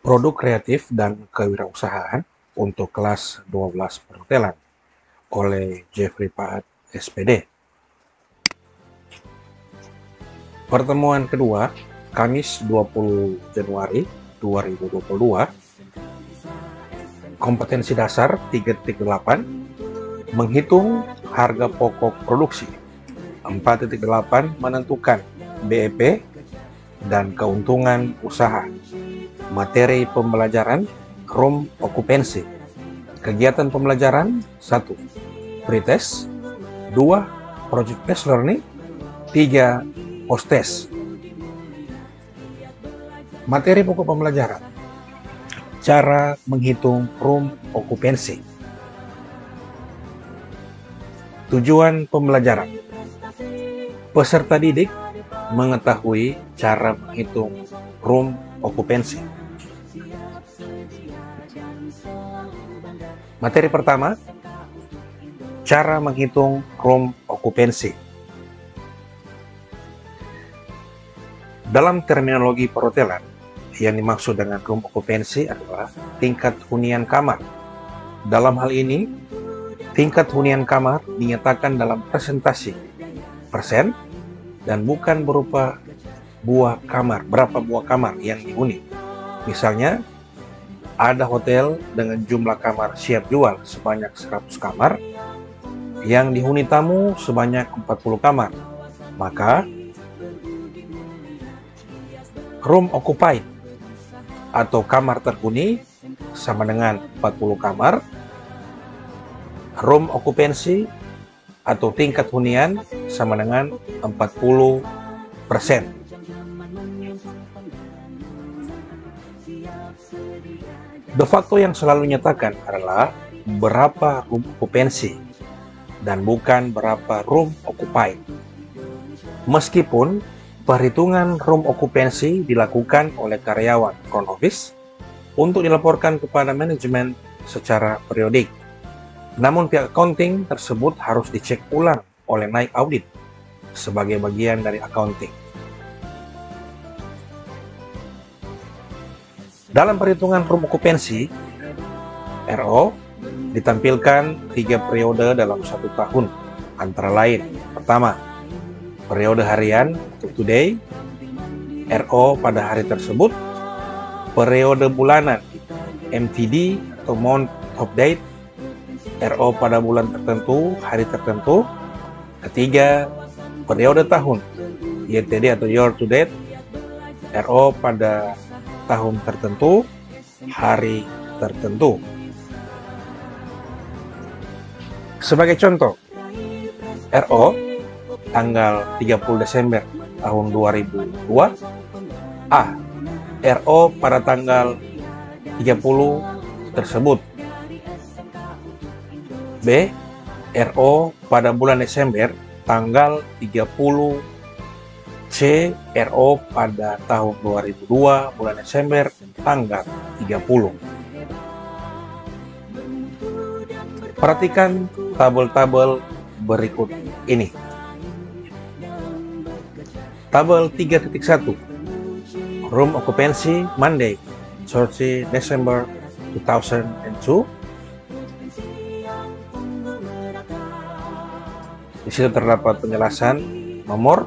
Produk kreatif dan kewirausahaan untuk kelas 12 perhotelan oleh Jeffrey Paat, SPD. Pertemuan kedua, Kamis 20 Januari 2022, kompetensi dasar 3.8, menghitung harga pokok produksi. 4.8, menentukan BEP dan keuntungan usaha. Materi pembelajaran, room occupancy. Kegiatan pembelajaran, 1. Pretest, 2. Project based learning, 3. Post-test. Materi pokok pembelajaran, cara menghitung room occupancy. Tujuan pembelajaran, peserta didik mengetahui cara menghitung room occupancy. Materi pertama, cara menghitung room occupancy. Dalam terminologi perhotelan, yang dimaksud dengan room occupancy adalah tingkat hunian kamar. Dalam hal ini, tingkat hunian kamar dinyatakan dalam presentasi persen dan bukan berupa berapa buah kamar yang dihuni. Misalnya, ada hotel dengan jumlah kamar siap jual sebanyak 100 kamar, yang dihuni tamu sebanyak 40 kamar. Maka, room occupied atau kamar terhuni sama dengan 40 kamar. Room occupancy atau tingkat hunian sama dengan 40%. De facto yang selalu nyatakan adalah berapa room occupancy dan bukan berapa room occupied. Meskipun perhitungan room occupancy dilakukan oleh karyawan front office untuk dilaporkan kepada manajemen secara periodik. Namun pihak accounting tersebut harus dicek ulang oleh naik audit sebagai bagian dari accounting. Dalam perhitungan room occupancy, RO ditampilkan 3 periode dalam 1 tahun, antara lain: pertama, periode harian atau today, RO pada hari tersebut; periode bulanan, MTD atau month of date, RO pada bulan tertentu, hari tertentu; ketiga, periode tahun, YTD atau year to date, RO pada tahun tertentu, hari tertentu. Sebagai contoh, RO tanggal 30 Desember tahun 2002, A. RO pada tanggal 30 tersebut. B. RO pada bulan Desember tanggal 30. C. RO pada tahun 2002 bulan Desember tanggal 30. Perhatikan tabel-tabel berikut ini. Tabel 3.1, room occupancy Monday 30 December 2002. Di situ terdapat penjelasan nomor,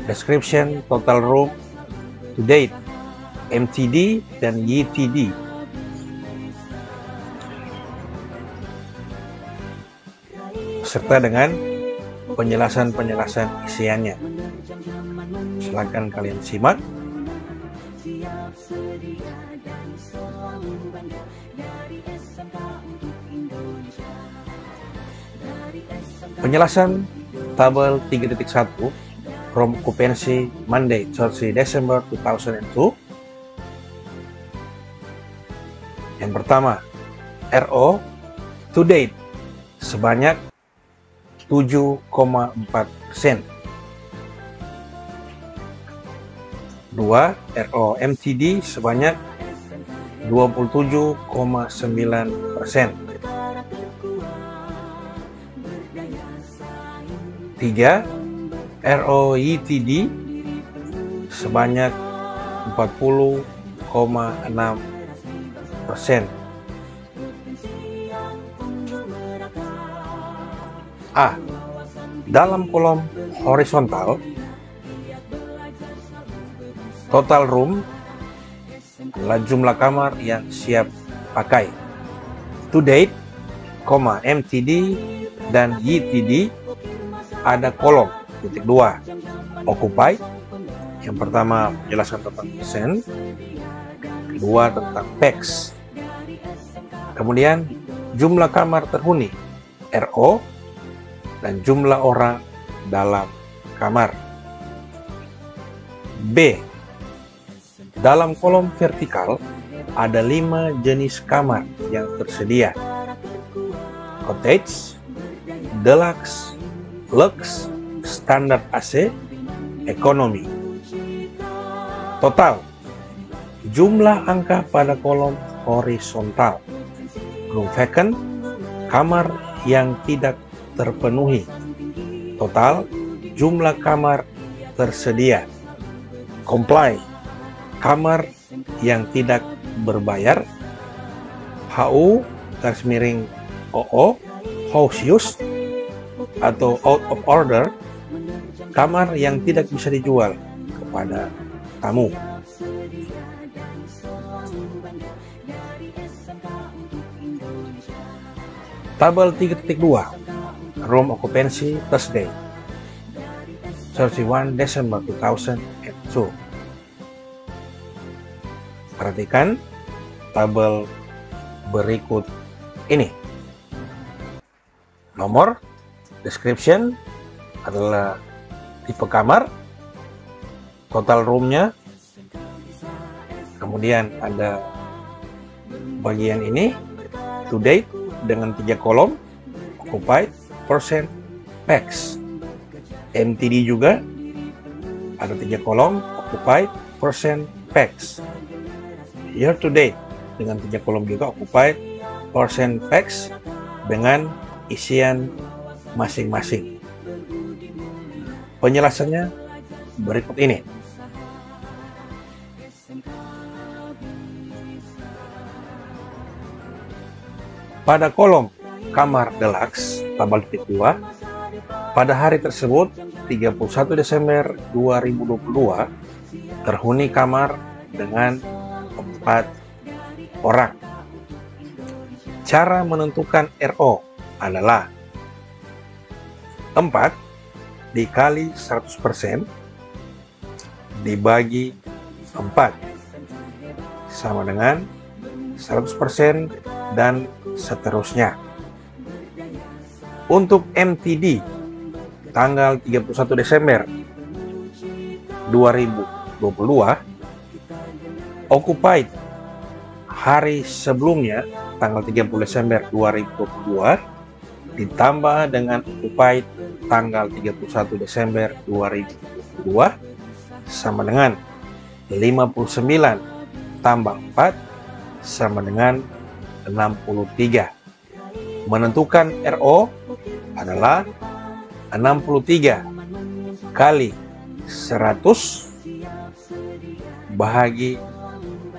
description, total room, to date, MTD, dan YTD. Serta dengan penjelasan-penjelasan isiannya. Silakan kalian simak. Penjelasan tabel 3.1 room occupancy Monday 30 December 2002. Yang pertama, RO to date sebanyak 7,4%. 2. RO MTD sebanyak 27,9%. 3. RO YTD sebanyak 40,9%. A. Dalam kolom horizontal, total room adalah jumlah kamar yang siap pakai. To date, MTD dan YTD ada kolom. Titik 2, occupied. Yang pertama menjelaskan tentang persen, kedua tentang PEX. Kemudian jumlah kamar terhuni, RO, dan jumlah orang dalam kamar. B. Dalam kolom vertikal ada 5 jenis kamar yang tersedia: cottage, deluxe, lux, standar AC, ekonomi. Total jumlah angka pada kolom horizontal: room vacant, kamar yang tidak terpenuhi. Total jumlah kamar tersedia. Comply, kamar yang tidak berbayar. HU _OO, house use atau out of order, kamar yang tidak bisa dijual kepada tamu. Tabel 3.2, room occupancy Thursday 31 Desember 2002. Perhatikan tabel berikut ini. Nomor, description adalah tipe kamar, total roomnya, kemudian ada bagian ini, to date dengan 3 kolom, occupied, percent, PEX. MTD juga ada 3 kolom, occupied, percent, PEX. Year to date dengan 3 kolom juga, occupied, percent, PEX, dengan isian masing-masing. Penjelasannya berikut ini. Pada kolom kamar deluxe, tabel titik 2, pada hari tersebut 31 Desember 2022 terhuni kamar dengan 4 orang. Cara menentukan RO adalah 4 dikali 100% dibagi 4 sama dengan 100% dan seterusnya. Untuk MTD tanggal 31 Desember 2022, occupied hari sebelumnya tanggal 30 Desember 2022 ditambah dengan occupied tanggal 31 Desember 2022 sama dengan 59 tambah 4 sama dengan 63. Menentukan RO adalah 63 kali 100 bahagi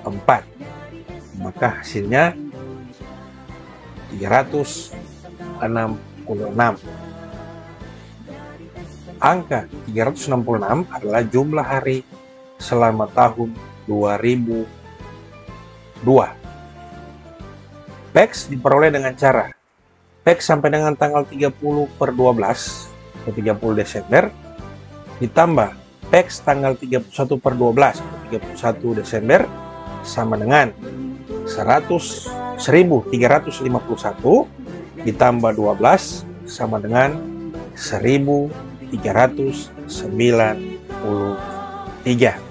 4, maka hasilnya 366. Angka 366 adalah jumlah hari selama tahun 2002. PEX diperoleh dengan cara PEX sampai dengan tanggal 30/12 atau 30 Desember ditambah PEX tanggal 31/12 atau 31 Desember sama dengan 1351 ditambah 12 sama dengan 1393.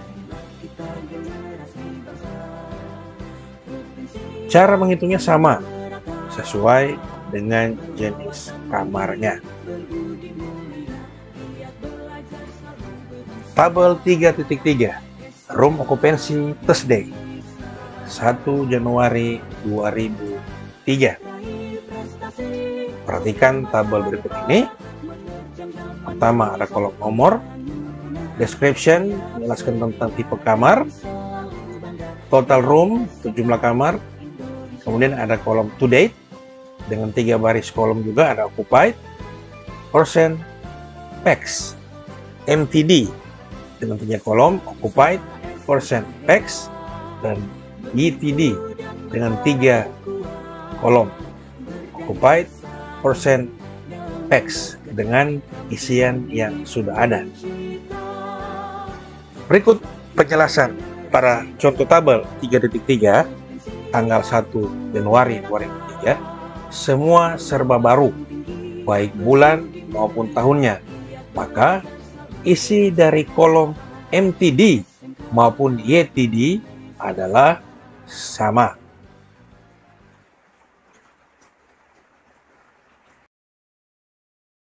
Cara menghitungnya sama, sesuai dengan jenis kamarnya. Tabel 3.3, room occupancy Thursday 1 Januari 2003. Perhatikan tabel berikut ini. Pertama ada kolom nomor, description menjelaskan tentang tipe kamar, total room, jumlah kamar. Kemudian ada kolom to date dengan 3 baris kolom juga, ada occupied, percent, pax, MTD dengan 3 kolom, occupied, percent, pax, dan ETD dengan 3 kolom, occupied, percent, pax dengan isian yang sudah ada. Berikut penjelasan pada contoh tabel 3.3 tanggal 1 Januari 2003. Semua serba baru, baik bulan maupun tahunnya. Maka isi dari kolom MTD maupun YTD adalah sama.